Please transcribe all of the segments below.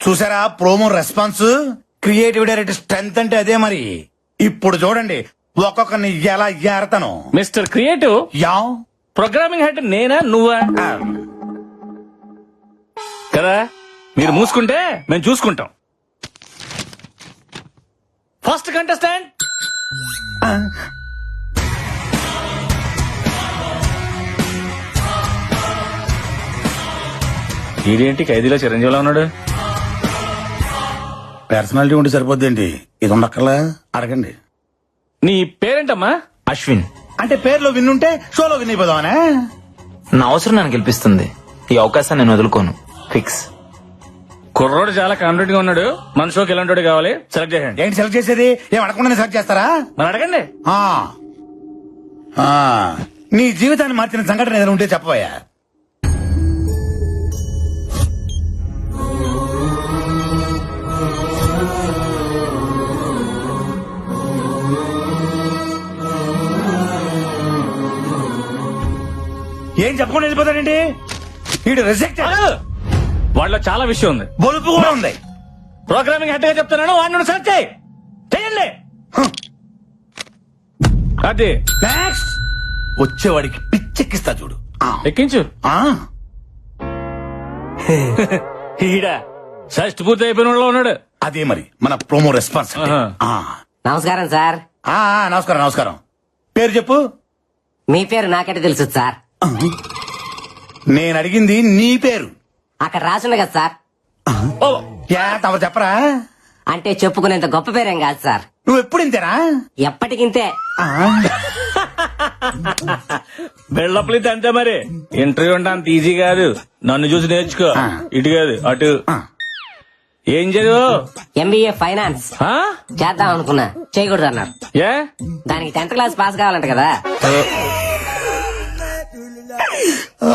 చూసారా promo response? Creative director strength అంటే అదే మరి. ఇప్పుడు చూడండి ఒక్కొక్కరిని ఎలా ఏరతను. మిస్టర్ క్రియేటివ్, యా ప్రోగ్రామింగ్ హెడ్ నేనా నువ్వా? కదా, మీరు మూసుకుంటే మేము చూసుకుంటాం. ఫస్ట్ కంటెస్టెంట్ ఇదేంటి ఖైదీలో చిరంజీవిలో ఉన్నాడు? పర్సనాలిటీ ఉంటే సరిపోద్దేంటి, ఇది ఉండక్కర్లా? అడగండి. నీ పేరేంటమ్మా? అశ్విన్. అంటే పేర్లో విన్నుంటే షోలో విన్ అయిపోదామనే. నా అవసరం నన్ను గెలిపిస్తుంది. ఈ అవకాశాన్ని నేను వదులుకోను. ఫిక్స్. కుర్రోడు చాలా కాన్ఫిడెంట్ గా ఉన్నాడు. మన షోకి ఎలాంటి కావాలి సెలెక్ట్ చేయండి. ఏంటి సెలెక్ట్ చేసేది? ఏం అడగకుండా సెలెక్ట్ చేస్తారా? మరి అడగండి. ఆ ఆ, నీ జీవితాన్ని మార్చిన సంఘటన ఏదైనా ఉంటే చెప్పబోయా. ఏం చెప్పకుండా వెళ్ళిపోతాడండి వీడు? రిజెక్ట్. వాళ్ళలో చాలా విషయం ఉంది, బొలుపు కూడా ఉంది. ప్రోగ్రామింగ్ హెడ్ గా చెప్తున్నాను, వాడిని సెలెక్ట్ చేయండి. అది నెక్స్ట్ వచ్చేవాడికి పిచ్చెక్కిస్తా చూడు. ఎక్కించు. ఆ ఈడ షష్టి పూర్తి అయిపోయిన వాళ్ళలో ఉన్నాడు. అదే మరి మన ప్రోమో రెస్పాన్స్ అంటే. ఆహా. ఆ. నమస్కారం సార్. నమస్కారం నమస్కారం. పేరు చెప్పు. మీ పేరు నాకంటే తెలుసు సార్. నేను అడిగింది నీ పేరు. అక్కడ రాసుంది కదా సార్. ఓ, తమరు చెప్పరా? అంటే చెప్పుకునేంత గొప్ప పేరేం కాదు సార్. నువ్వు ఎప్పుడు ఇంతేనా? ఎప్పటికింతే. బిల్డప్లు ఇది అంతే మరి. ఇంటర్వ్యూ అంటే అంత ఈజీ కాదు. నన్ను చూసి నేర్చుకో. ఇటు కాదు అటు. ఏం చదువు? ఎంబీఏ ఫైనాన్స్ ఆ? చేద్దాం అనుకున్నా, చేయకూడదు అన్నారు. ఏ? దానికి 10th క్లాస్ పాస్ కావాలంట కదా.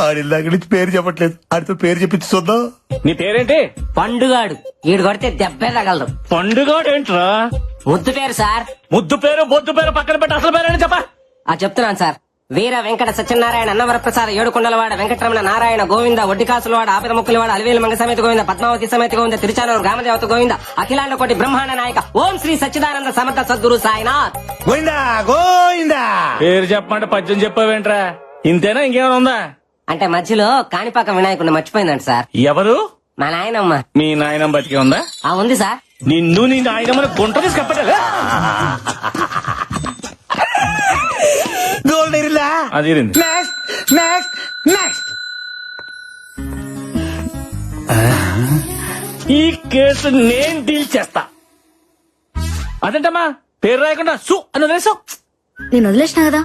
ఆడిల్లాక నుంచి పేరు చెప్పట్లేదు. ఆడితో పేరు చెప్పించి చూద్దాం. నీ పేరేంటి? పండుగాడు. ఈడు కొడితే దెబ్బే తగలదు. పండుగ ఏంట్రా? ముద్దు పేరు సార్. ముద్దు పేరు బొద్దు పేరు పక్కన పెట్టి అసలు పేరు చెప్పా. చెప్తున్నాను సార్. వీర వెంకట సత్యనారాయణ అన్నవరప్రసాద ఏడుకొండలవాడ వెంకటరమణ నారాయణ గోవింద ఒడ్డికాసులవాడ ఆపిద ముక్కులవాడ అలివేలు మంగ సమేత గోవింద పద్మావతి సమేత గోవింద తిరుచానూరు గ్రామదేవత గోవింద అఖిలాండ కోటి బ్రహ్మాండ నాయక ఓం శ్రీ సచ్చిదానంద సమర్థ సద్గురు సాయినాథ్. గోయిందా గోయిందా. పేరు చెప్పమంటే పద్యం చెప్పావేంట్రా? ఇంతేనా ఇంకేమైనా ఉందా? అంటే మధ్యలో కాణిపాక వినాయకుడిని మర్చిపోయిందంట సార్. ఎవరు? మా నాయనమ్మ. మీ నాయనమ్మ బతికే ఉందా? ఉంది సార్. నిన్ను నీ నాయనమ్మని గుంట తీసి కప్పటలే. గోల్డ్ ఎరిలా. అది ఇరింది. Next next next. ఈ కేసు నేను డీల్ చేస్తా. అదేంటమ్మా పేరు రాయకుండా సు అని వదిలేసావు? నేను వదిలేసిన కదా,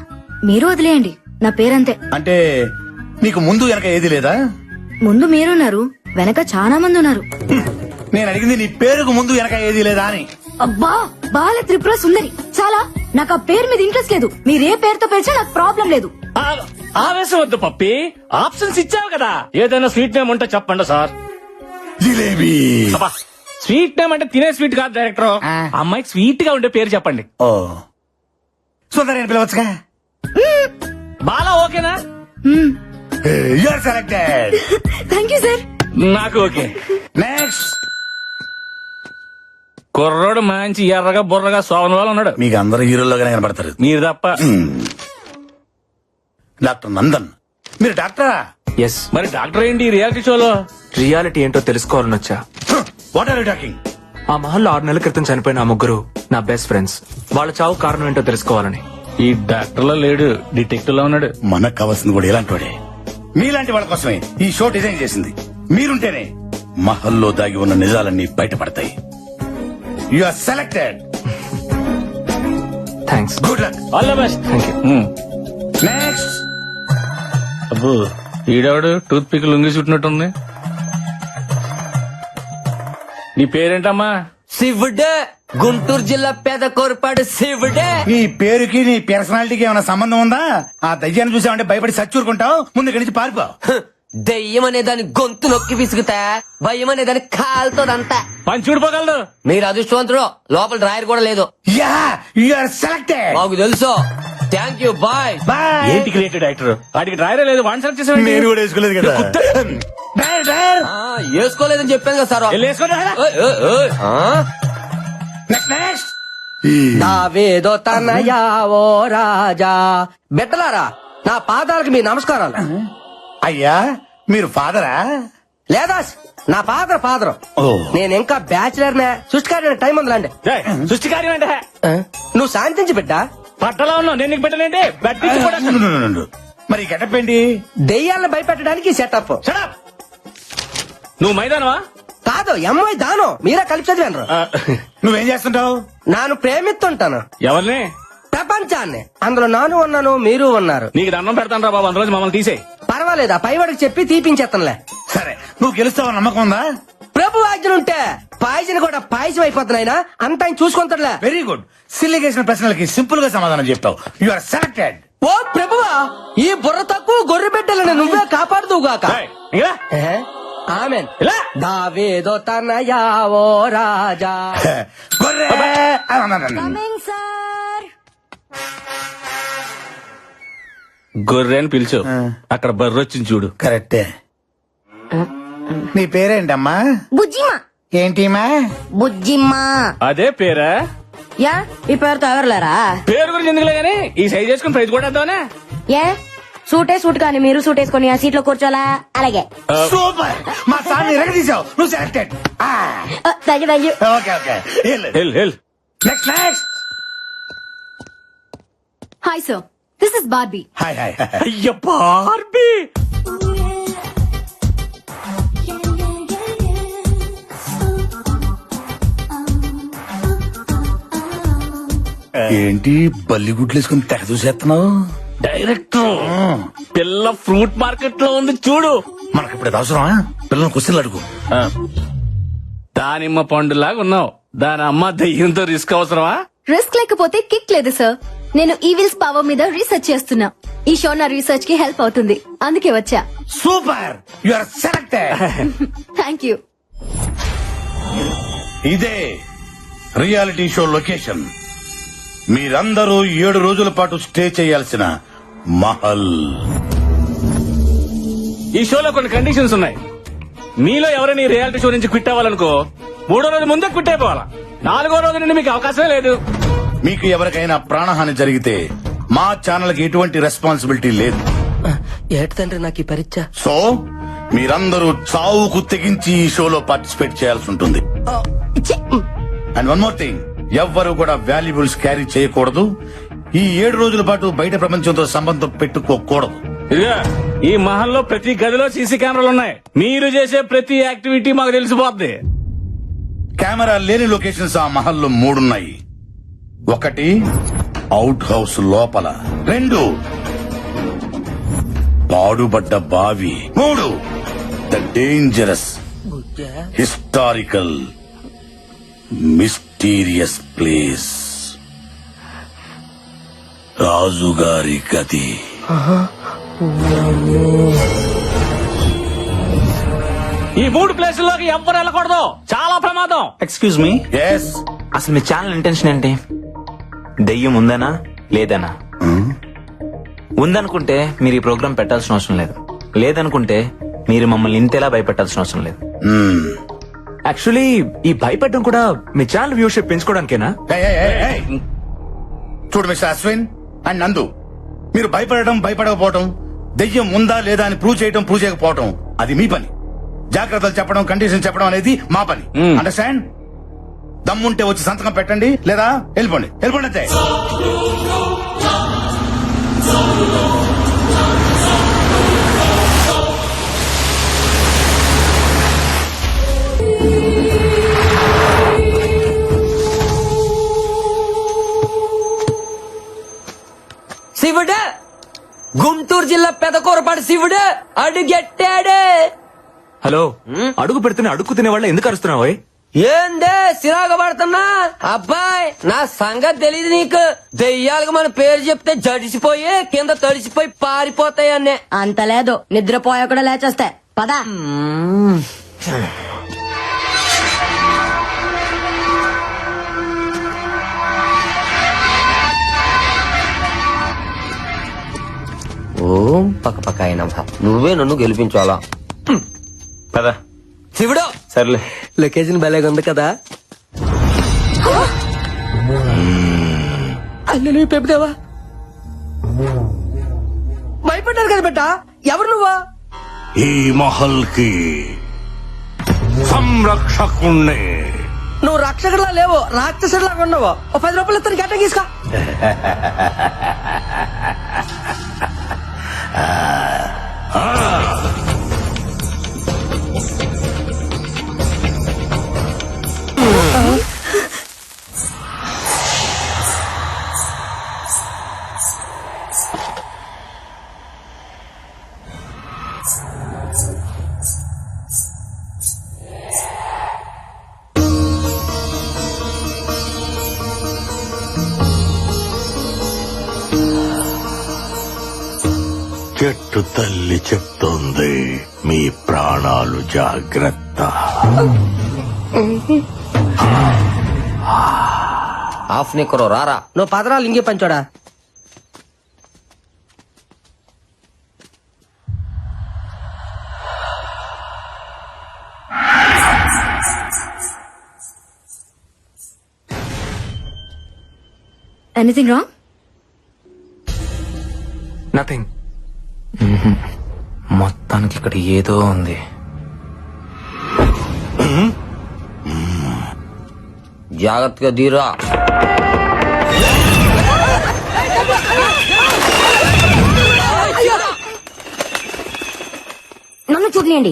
మీరు వదిలేయండి. నా పేరంతే. అంటే నీకు ముందు వెనక ఏది లేదా? ముందు మీరున్నారు, వెనక చాలా మంది ఉన్నారు. నేను అడిగింది నీ పేరుకు ముందు వెనక ఏది లేదా అని. అబ్బా, బాల త్రిపుర సుందరి. చాలా. నాకు ఆ పేరు మీద ఇంట్రెస్ట్ లేదు. మీరు ఏ పేరుతో పిలిచినా నాకు ప్రాబ్లం లేదు. ఆవేశం వద్దు పప్పి, ఆప్షన్స్ ఇచ్చావు కదా. ఏదైనా స్వీట్ నేమ్ ఉంటే చెప్పండి సార్. జిలేబీ. స్వీట్ నేమ్ అంటే తినే స్వీట్ కాదు డైరెక్టర్. అమ్మాయికి స్వీట్ గా ఉండే పేరు చెప్పండి. ఓ సుందరి అని పిలవచ్చుగా. బాలా ఓకేనా? You are selected. Thank you sir. నాకు ఓకే. నెక్స్ట్. కుర్రోడు మంచి ఎర్రగా బుర్రగా సోవన వాళ్ళు ఉన్నాడు. మీకు అందరు హీరోల్లోగానే కనబడతారు. మీరు తప్ప. డాక్టర్ నందన్. మీరు డాక్టరా? ఎస్. మరి డాక్టర్ ఏంటి రియాలిటీ షోలో? రియాలిటీ ఏంటో తెలుసుకోవాలని వచ్చా. What are you talking? ఆ మహల్లో 6 నెలల క్రితం చనిపోయిన ఆ ముగ్గురు నా బెస్ట్ ఫ్రెండ్స్. వాళ్ళ చావు కారణం ఏంటో తెలుసుకోవాలని. ఈ డాక్టర్ లో లేడు, డిటెక్టివ్ లో ఉన్నాడు. మనకు కావాల్సింది కూడా ఇలాంటి వాడే. మీలాంటి వాళ్ళ కోసమే ఈ షో డిజైన్ చేసింది. మీరుంటేనే మహల్లో దాగి ఉన్న నిజాలన్నీ బయటపడతాయి. You are selected. Thanks. Good luck. All the best. Thank you. Next. అబ్బో ఈడవాడు టూత్ పిక్ లొంగి చుట్టినట్టుంది. నీ పేరేంటమ్మా? శివుడే. గుంటూరు జిల్లా పేద కోరపాడు శివుడే. నీ పేరుకి నీ పర్సనాలిటీకి ఏమైనా సంబంధం ఉందా? ఆ దయ్యాన్ని చూసామంటే భయపడి సచ్చూరుకుంటావు. ముందు ఇక్కడి నుంచి పారిపో. దెయ్యం అనే దాని గొంతు నొక్కి విసుగుతా, భయం అనే దాని కాలుతోదంతా. పని చూడిపోగలడు. మీరు అదృష్టవంతుడు. లోపల డ్రాయర్ కూడా లేదు. Yeah, you are selected. మాకు తెలుసు. Thank you bye. బాయ్. ఏంటి క్రియేటివ్ డైరెక్టర్ వాడికి డ్రైవర్ లేదు వన్ సెలెక్ట్ చేసాడు నేను కూడా వేసుకోలేదు కదా. Driver, driver. వేసుకోలేదని చెప్పాను కదా సార్. ఓయ్, ఓయ్, ఓయ్. Next, next. దావేదో తనయా ఓ రాజా. బిడ్డలారా నా పాదాలకు మీ నమస్కారాలు. అయ్యా మీరు ఫాదరా? లేదా నా ఫాదర్ ఓ. నేను ఇంకా బ్యాచిలర్ నే. సృష్టికారి టైం ఉందిలాండి. సృష్టి కార్యం అంటే నువ్వు శాంతించి బిడ్డ. పట్టలో ఉన్నావు నేను నీకు పెట్టలేంటి బట్టి కూడా నుండు. మరి గెటప్ ఏంటి? దెయ్యాలను భయపెట్టడానికి సెటప్. Shut up. నువ్వు మైదానవా కాదు ఎంఐ దాను. మీరే కలిపి చదివాను. నువ్వేం చేస్తుంటావు? నాను ప్రేమిస్తుంటాను ఎవరిని ప్రపంచాన్ని. అందులో నాను ఉన్నాను, మీరు ఉన్నారు. నీకు దండం పెడతాను రా బాబు అందులో మమ్మల్ని తీసేయి. పర్వాలేదు, ఆ పైవాడికి చెప్పి తీపించేస్తానులే. సరే నువ్వు గెలుస్తావని నమ్మకం ఉందా? ప్రభు ఆజ్ఞలుంటే పాయసం కూడా పాయసం అయిపోతున్నాయినా అంత ఆయన చూసుకుంటాడులే. Very good. సిల్లిగా వేసిన ప్రశ్నలకి సింపుల్ గా సమాధానం చెప్తావు. You are selected. ఓ ప్రభువా, ఈ బుర్ర తక్కువ గొర్రె బిడ్డలను నువ్వే కాపాడుదువుగాక. ఏయ్, ఇంకా రా. ఆమెన్. ఇలా. దావేదో తనయా ఓ రాజా. గొర్రె. Coming sir. గొర్రె అని పిలిచు అక్కడ బర్రె వచ్చింది చూడు. కరెక్టే. నీ పేరేంటమ్మా? బుజ్జిమా. ఏంటిమా? బుజ్జిమా. అదే పేరా? యా, ఈ పేరుతో ఎవరులేరా? పేరు గురించి ఎందుకులే గానీ ఈ సైజ్ చేసుకుని ప్రైజ్ కూడా వేద్దామనే. ఏ సూట్ కానీ మీరు సూట్ వేసుకొని ఆ సీట్ లో కూర్చోలా? అలాగే. సూపర్. మా సార్ ఎరగదీసావు. నువ్వు selected. Thank you. Okay okay. Hell hell next, next. Hi sir, this is Barbie. Hi hi. అయ్య బార్బీ. ఏంటి బల్లి గుడ్లు వేసుకుని తెగ చూసేస్తున్నావు? డైరెక్టర్ పిల్ల ఫ్రూట్ మార్కెట్ లో ఉంది చూడు. మనకి ఇప్పుడు అవసరమా? పిల్లలు క్వశ్చన్లు అడుగు. దానిమ్మ పండులాగా ఉన్నావు. దాని అమ్మ దయ్యంతో రిస్క్ అవసరమా? రిస్క్ లేకపోతే కిక్ లేదు సార్. నేను ఈవిల్స్ పవర్ మీద రీసెర్చ్ చేస్తున్నా. ఈ షో నా రీసెర్చ్ కి హెల్ప్ అవుతుంది, అందుకే వచ్చా. Super. You are selected. Thank you. ఇదే రియాలిటీ షో లొకేషన్. మీరందరూ 7 రోజుల పాటు స్టే చేయాల్సిన మహల్. ఈ షోలో కొన్ని కండిషన్స్ ఉన్నాయి. మీలో ఎవరైనా ఈ రియాలిటీ షో నుంచి క్విట్ అవ్వాలనుకో 3వ రోజు ముందే క్విట్ అయిపోవాలా. 4వ రోజు నుండి మీకు అవకాశమే లేదు. మీకు ఎవరికైనా ప్రాణహాని జరిగితే మా ఛానల్ కి ఎటువంటి రెస్పాన్సిబిలిటీ లేదు. ఏటి తండ్రి నాకు ఈ పరీక్ష. సో మీరందరూ చావుకు తెగించి ఈ షోలో పార్టిసిపేట్ చేయాల్సి ఉంటుంది. అండ్ వన్ మోర్ థింగ్, ఎవ్వరూ కూడా వాల్యుబుల్స్ క్యారీ చేయకూడదు. ఈ 7 రోజుల పాటు బయట ప్రపంచంతో సంబంధం పెట్టుకోకూడదు. ఇదిగా ఈ మహల్లో ప్రతి గదిలో సీసీ కెమెరాలు ఉన్నాయి. మీరు చేసే ప్రతి యాక్టివిటీ మాకు తెలిసిపోద్ది. కెమెరా లేని లొకేషన్స్ ఆ మహల్లో 3 ఉన్నాయి. 1 అవుట్ హౌస్ లోపల, 2 పాడుబడ్డ బావి, 3 the dangerous historical mysterious place, రాజుగారి గది. ఈ 3 ప్లేసుల్లోకి ఎవ్వరు వెళ్ళకూడదు, చాలా ప్రమాదం. Excuse me, yes. అసలు మీ ఛానల్ ఇంటెన్షన్ ఏంటి? దెయ్యం ఉందనా లేదనా? ఉందనుకుంటే మీరు ఈ ప్రోగ్రామ్ పెట్టాల్సిన అవసరం లేదు. లేదనుకుంటే మీరు మమ్మల్ని ఇంతేలా భయపెట్టాల్సిన అవసరం లేదు. యాక్చువల్లీ ఈ భయపెట్టడం కూడా మీ ఛానల్ వ్యూషిప్ పెంచుకోవడానికేనా? చూడు మిస్టర్ అశ్విన్ అండ్ నందు, మీరు భయపడకపోవటం, దెయ్యం ఉందా లేదా అని ప్రూవ్ చేయకపోవటం అది మీ పని. జాగ్రత్తలు చెప్పడం, కండిషన్ చెప్పడం అనేది మా పని. అండర్స్టాండ్? దమ్ముంటే వచ్చి సంతకం పెట్టండి, లేదా వెళ్ళిపోండి అంతే. శివుడు, గుంటూరు జిల్లా పెదకూరపాడు శివుడు అడుగెట్టాడే. హలో, అడుగు పెడుతున్న అడుగు తినే వాళ్ళ ఎందుకు అరుస్తున్నావు? ఏందే సిరాగ పడుతున్నా? అబ్బాయి నా సంగతి తెలియదు నీకు. దెయ్యాలకు మన పేరు చెప్తే జడిసిపోయి కింద తడిసిపోయి పారిపోతాయి అన్నే. అంత లేదు, నిద్రపోయా కూడా లేచేస్తా. పదా. పక్క అయినా నువ్వే నన్ను గెలిపించాలా పదా శివుడు సర్లే. లొకేషన్ భలేగా ఉంది కదా అన్నీ పెప్పుదేవా భయపడ్డారు కదా బిడ్డ ఎవరు నువ్వా ఈ మహల్ కి సంరక్షకుణ్ణి. నువ్వు రక్షకుడిలా లేవు రాక్షసుడిలాగా ఉన్నావు. ఓ 10 రూపాయలు ఇస్తాను గట్ట తీసుకో. చెట్టు తల్లి చెప్తోంది మీ ప్రాణాలు జాగ్రత్త. ఆఫ్ నీకురో రారా నువ్వు పదరాలు ఇంకే పంచోడా. Anything wrong? నథింగ్. మొత్తానికి ఇక్కడ ఏదో ఉంది. జాగ్రత్తగా దీరా. నన్ను చూడలేండి.